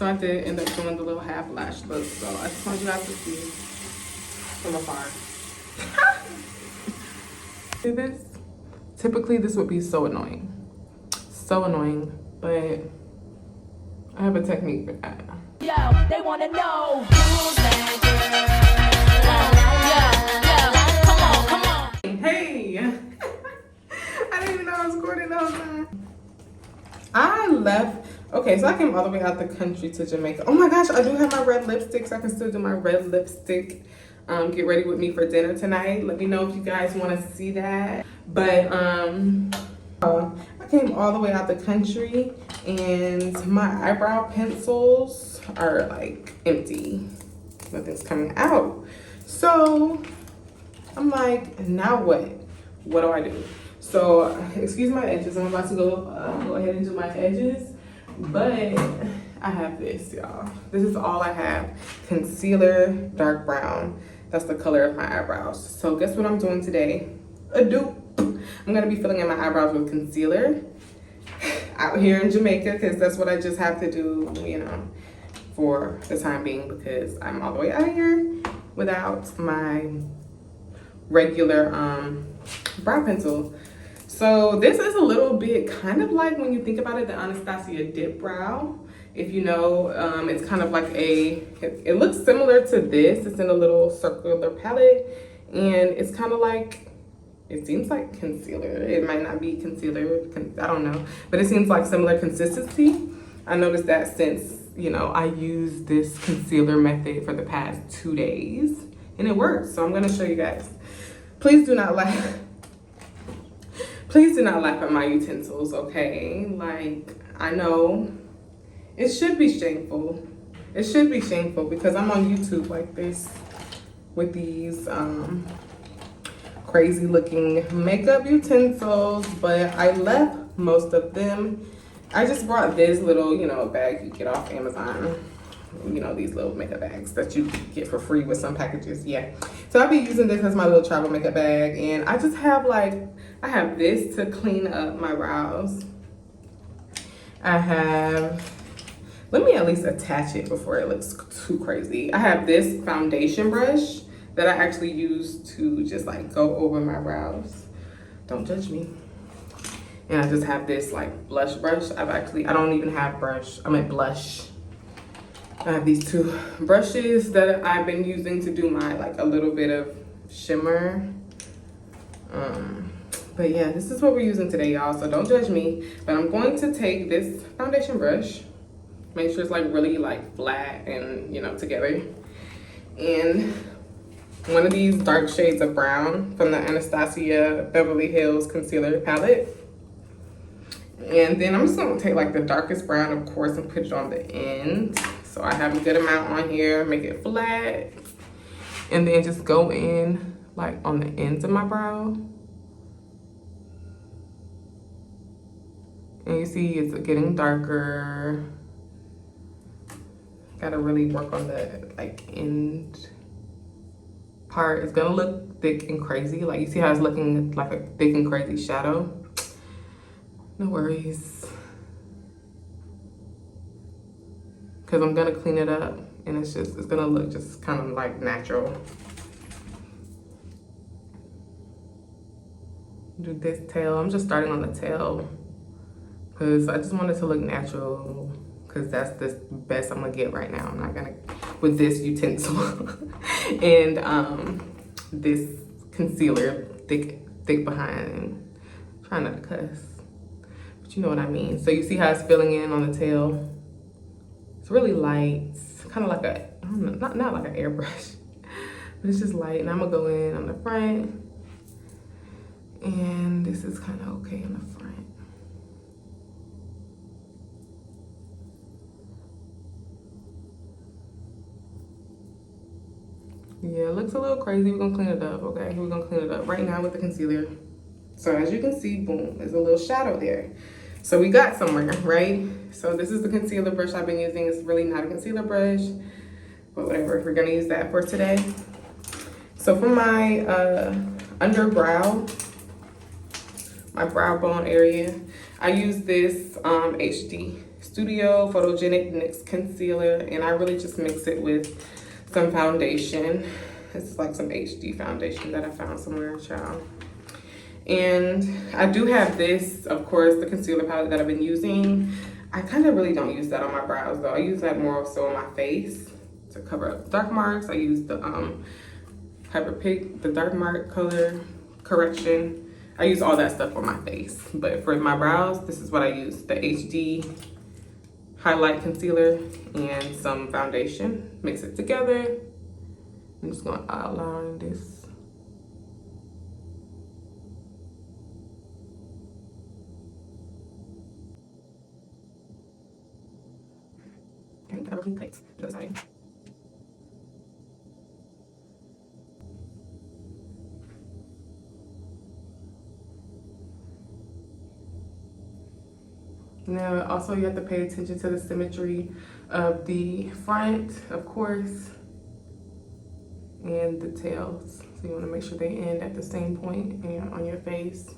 So I did end up doing the little half lash look. So I just want you guys to see from afar. See this? Typically this would be so annoying. So annoying, but I have a technique for that. Yo, they wanna know who's that girl. Come on. Hey! I didn't even know I was recording the whole time. I left, okay, so I came all the way out the country to Jamaica. Oh my gosh, I do have my red lipstick, so I can still do my red lipstick. Get ready with me for dinner tonight. Let me know if you guys want to see that. But I came all the way out the country and my eyebrow pencils are like empty. Nothing's coming out. So I'm like, now what? What do I do? So excuse my edges. I'm about to go ahead and do my edges. But I have this, y'all. This is all I have. Concealer, dark brown. That's the color of my eyebrows. So guess what I'm doing today? A dupe. I'm gonna be filling in my eyebrows with concealer out here in Jamaica because that's what I just have to do, you know, for the time being because I'm all the way out here without my regular brow pencil. So this is a little bit kind of like, when you think about it, the Anastasia Dip Brow. If you know, it's kind of like it looks similar to this. It's in a little circular palette and it's kind of like, it seems like concealer. It might not be concealer, I don't know, but it seems like similar consistency. I noticed that since, you know, I used this concealer method for the past 2 days and it works. So I'm gonna show you guys. Please do not laugh. Please do not laugh at my utensils, okay? Like, I know it should be shameful. It should be shameful because I'm on YouTube like this with these crazy looking makeup utensils, but I left most of them. I just brought this little, you know, bag you get off Amazon. You know, these little makeup bags that you get for free with some packages. Yeah, so I'll be using this as my little travel makeup bag, and I just have like, I have this to clean up my brows. I have, let me at least attach it before it looks too crazy. I have this foundation brush that I actually use to just like go over my brows. Don't judge me. And I just have this like blush brush. I don't even have brush, I meant blush. I have these two brushes that I've been using to do my like a little bit of shimmer. But yeah, this is what we're using today, y'all, so don't judge me. But I'm going to take this foundation brush, make sure it's like really like flat and, you know, together, and one of these dark shades of brown from the Anastasia Beverly Hills concealer palette. And then I'm just gonna take like the darkest brown, of course, and put it on the end. So I have a good amount on here, make it flat. And then just go in like on the ends of my brow. And you see it's getting darker. Gotta really work on the like end part. It's gonna look thick and crazy. Like you see how it's looking like a thick and crazy shadow? No worries. Cause I'm gonna clean it up and it's gonna look just kind of like natural. Do this tail, I'm just starting on the tail cause I just want it to look natural cause that's the best I'm gonna get right now. I'm not gonna, with this utensil and this concealer, thick behind, trying not to cuss, but you know what I mean. So you see how it's filling in on the tail? It's really light, kind of like a, I don't know, not like an airbrush, but it's just light. And I'm gonna go in on the front, and this is kind of okay in the front. Yeah, it looks a little crazy. We're gonna clean it up, okay? We're gonna clean it up right now with the concealer. So as you can see, boom, there's a little shadow there. So we got somewhere, right? So this is the concealer brush I've been using. It's really not a concealer brush, but whatever, we're gonna use that for today. So for my under brow, my brow bone area, I use this HD Studio Photogenic NYX Concealer, and I really just mix it with some foundation. It's like some HD foundation that I found somewhere, child. And I do have this, of course, the concealer palette that I've been using. I kind of really don't use that on my brows though. I use that more so on my face to cover up dark marks. I use the the dark mark color correction. I use all that stuff on my face. But for my brows, this is what I use. The HD highlight concealer and some foundation. Mix it together. I'm just gonna outline this. Plates. Now, also you have to pay attention to the symmetry of the front, of course, and the tails. So you want to make sure they end at the same point on your face,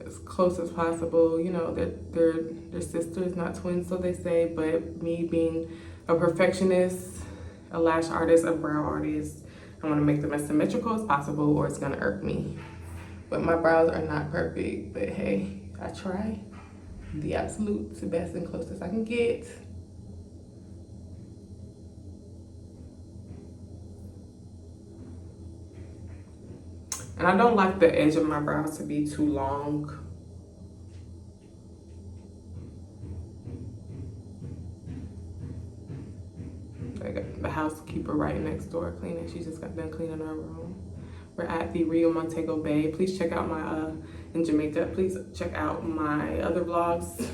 as close as possible. You know that they're sisters, not twins, so they say. But me being a perfectionist, a lash artist, a brow artist, I want to make them as symmetrical as possible, or it's gonna irk me. But my brows are not perfect. But hey, I try the absolute best and closest I can get. And I don't like the edge of my brows to be too long. I got the housekeeper right next door cleaning. She just got done cleaning her room. We're at the Montego Bay. Please check out my, in Jamaica, please check out my other vlogs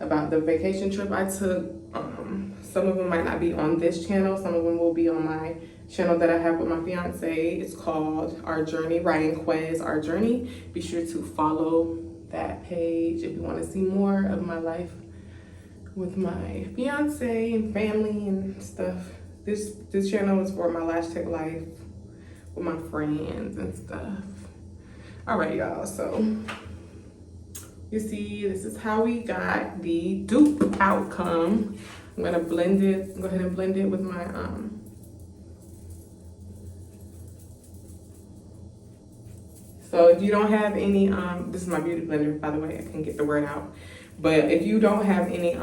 about the vacation trip I took. Some of them might not be on this channel. Some of them will be on my channel that I have with my fiance. It's called Our Journey, Ryan Quay's Our Journey. Be sure to follow that page if you want to see more of my life with my fiance and family and stuff. This channel is for my lash tech life with my friends and stuff. All right, y'all, so you see, this is how we got the dupe outcome. I'm gonna blend it, go ahead and blend it with my, so if you don't have any, this is my beauty blender, by the way, I can get the word out. But if you don't have any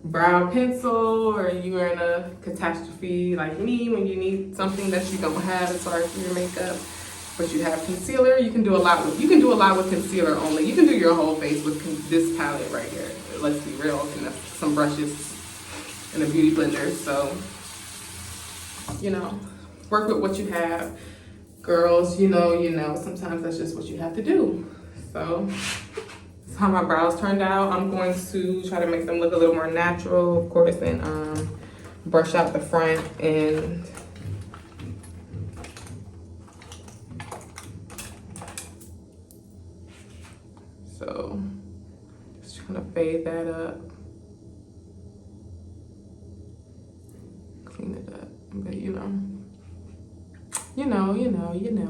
brow pencil, or you are in a catastrophe like me when you need something that you don't have as far as your makeup, but you have concealer, you can do a lot with concealer only. You can do your whole face with this palette right here. Let's be real, and some brushes and a beauty blender. So, you know, work with what you have. Girls, you know, sometimes that's just what you have to do. So that's how my brows turned out. I'm going to try to make them look a little more natural, of course, and brush out the front and so just trying to fade that up, clean it up. But you know,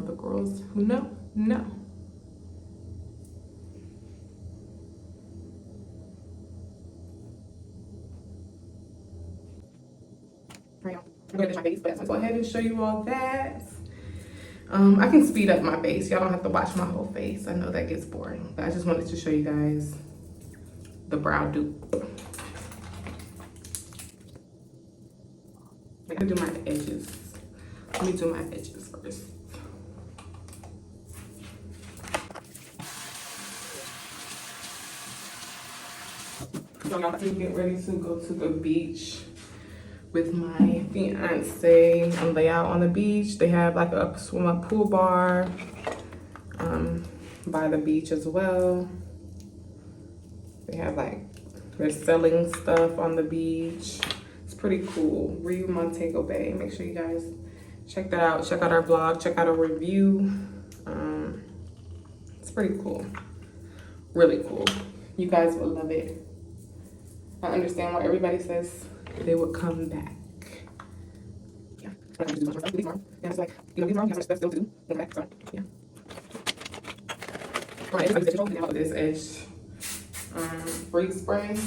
the girls who know. Right, I'm gonna do my base, but I'm gonna go ahead and show you all that. I can speed up my base. Y'all don't have to watch my whole face. I know that gets boring, but I just wanted to show you guys the brow dupe. I'm gonna do my edges. Let me do my edges first. So I'm about to get ready to go to the beach with my fiance and lay out on the beach. They have like a swim up pool bar by the beach as well. They have they're selling stuff on the beach. It's pretty cool. Montego Bay. Make sure you guys check that out. Check out our vlog. Check out our review. It's pretty cool. Really cool. You guys will love it. I understand why everybody says they would come back. Yeah. I'm gonna do much more stuff. These more. And it's like, these more, we have much stuff still to do. Come back, so yeah. This edge free spray.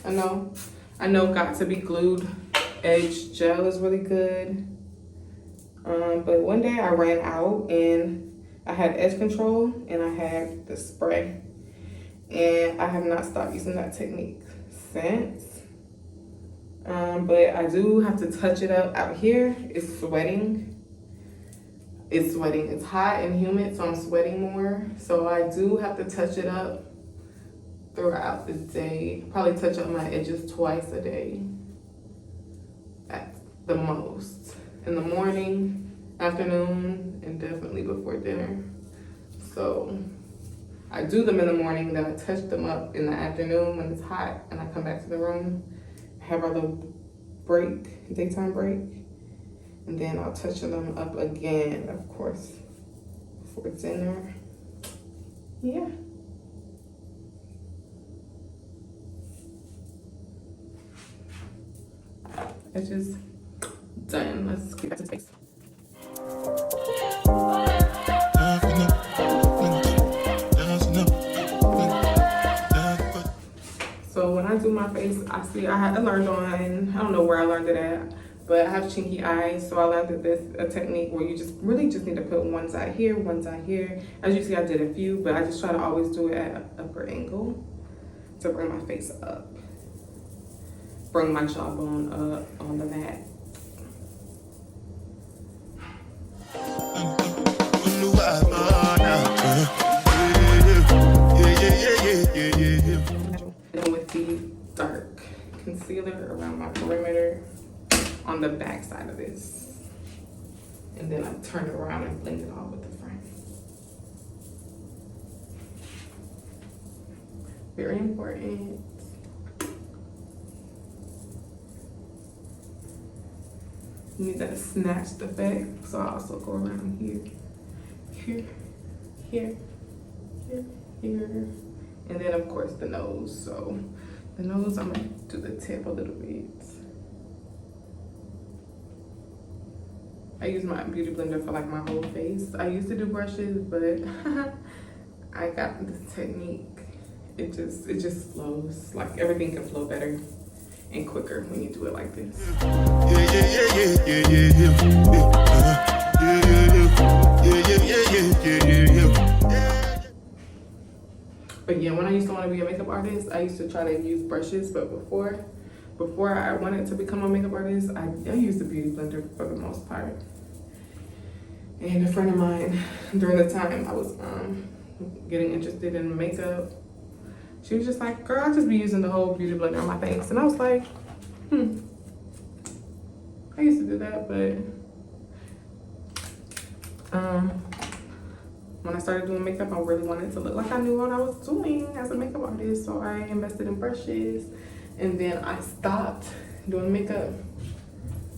I know got to be glued edge gel is really good. But one day I ran out and I had edge control and I had the spray. And I have not stopped using that technique since. But I do have to touch it up out here. It's sweating. It's hot and humid, so I'm sweating more. So I do have to touch it up throughout the day. Probably touch up my edges twice a day at the most. In the morning, afternoon, and definitely before dinner. So I do them in the morning, then I touch them up in the afternoon when it's hot and I come back to the room, have our little break, daytime break, and then I'll touch them up again, of course, for dinner. Yeah. It's just done. Let's get back to space. So when I do my face, I learned on, I don't know where I learned it at, but I have chinky eyes, so I learned that a technique where you really just need to put one side here, one side here. As you see, I did a few, but I just try to always do it at an upper angle to bring my face up. Bring my jawbone up on the mat. And with the dark concealer around my perimeter on the back side of this. And then I turn it around and blend it all with the front. Very important. You need that snatched effect. So I also go around here, here, here, here, here. And then of course the nose. So the nose, I'm gonna do the tip a little bit. I use my beauty blender for like my whole face. I used to do brushes, but I got this technique. It just flows. Like everything can flow better and quicker when you do it like this. But yeah, when I used to want to be a makeup artist, I used to try to use brushes, but before I wanted to become a makeup artist, I used the beauty blender for the most part. And a friend of mine, during the time I was getting interested in makeup, she was just like, girl, I'll just be using the whole beauty blender on my face. And I was like, I used to do that, but when I started doing makeup, I really wanted to look like I knew what I was doing as a makeup artist. So I invested in brushes, and then I stopped doing makeup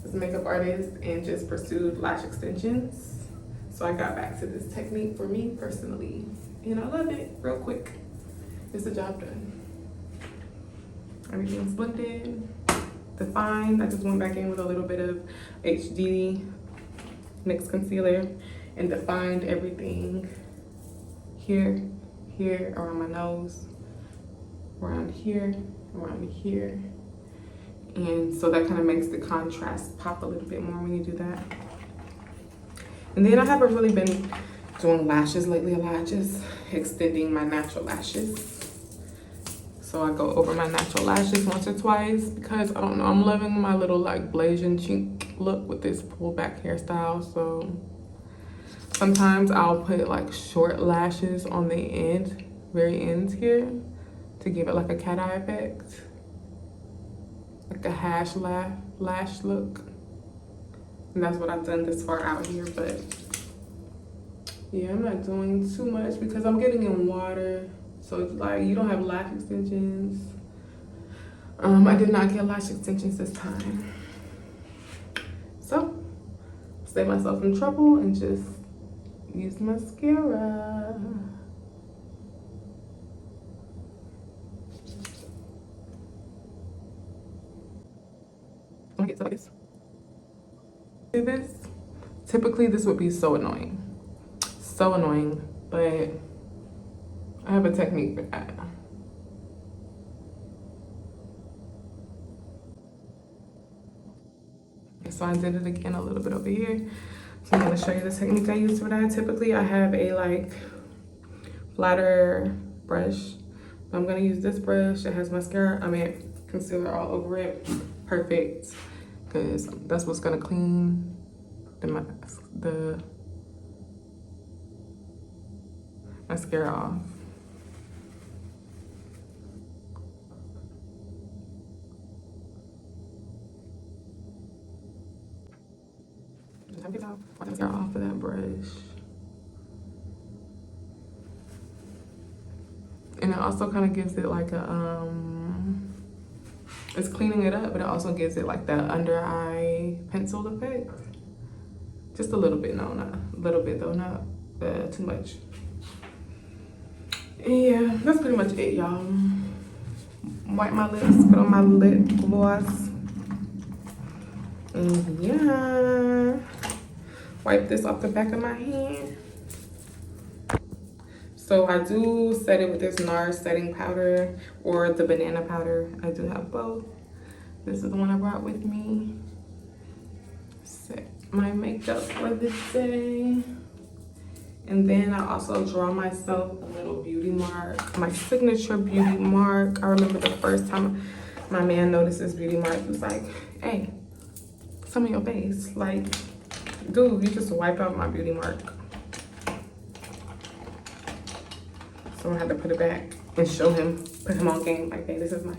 as a makeup artist and just pursued lash extensions. So I got back to this technique for me personally, and I love it. Real quick, it's the job done. Everything's blended, defined. I just went back in with a little bit of HD NYX concealer and defined everything here, here, around my nose, around here, and so that kind of makes the contrast pop a little bit more when you do that. And then I haven't really been doing lashes lately a lot, just extending my natural lashes. So I go over my natural lashes once or twice because I don't know, I'm loving my little like Blasian chink look with this pullback hairstyle. So sometimes I'll put like short lashes on the end, very ends here, to give it like a cat eye effect, like a hash lash look. And that's what I've done this far out here, but yeah, I'm not doing too much because I'm getting in water. So it's like, you don't have lash extensions. I did not get lash extensions this time. So, save myself from trouble and just use mascara. I'm gonna get to this. Do this. Typically, this would be so annoying, but I I have a technique for that. So I did it again a little bit over here. So I'm gonna show you the technique I use for that. Typically I have a like flatter brush. I'm gonna use this brush. It has concealer all over it. Perfect, because that's what's gonna clean the mascara off. Just have to get out the mascara off of that brush. And it also kind of gives it like a, it's cleaning it up, but it also gives it like that under eye pencil effect. Just a little bit, no, not a little bit though, not too much. Yeah, that's pretty much it, y'all. Wipe my lips, put on my lip gloss. And yeah, wipe this off the back of my hand. So I do set it with this NARS setting powder or the banana powder. I do have both. This is the one I brought with me. Set my makeup for the day. And then I also draw myself a little beauty mark, my signature beauty mark. I remember the first time my man noticed this beauty mark, he was like, hey, some of your face. Like, dude, you just wiped out my beauty mark. So I had to put it back and show him, put him on game. Like, hey, this is my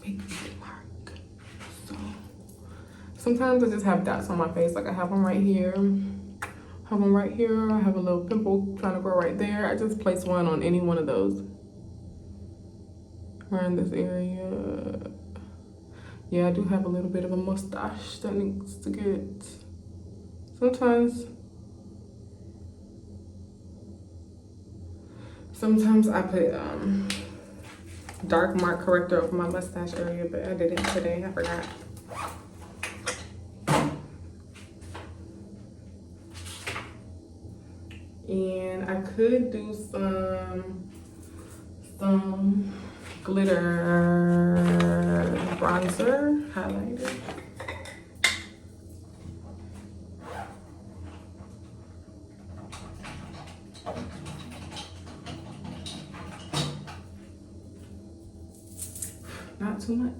big beauty mark. So sometimes I just have dots on my face. Like I have one right here. Have one right here. I have a little pimple trying to grow right there. I just place one on any one of those. Around this area. Yeah, I do have a little bit of a mustache that needs to get. Sometimes I put dark mark corrector over my mustache area, but I didn't today. I forgot. And I could do some glitter bronzer highlighter. Not too much.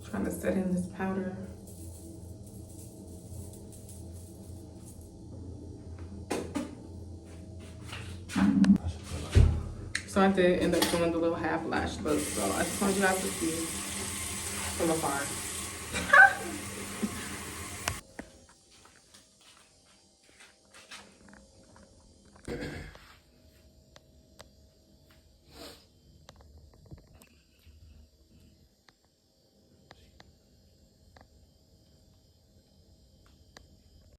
Trying to set in this powder. So I did end up doing the little half lash look. So I just want you guys to see from afar.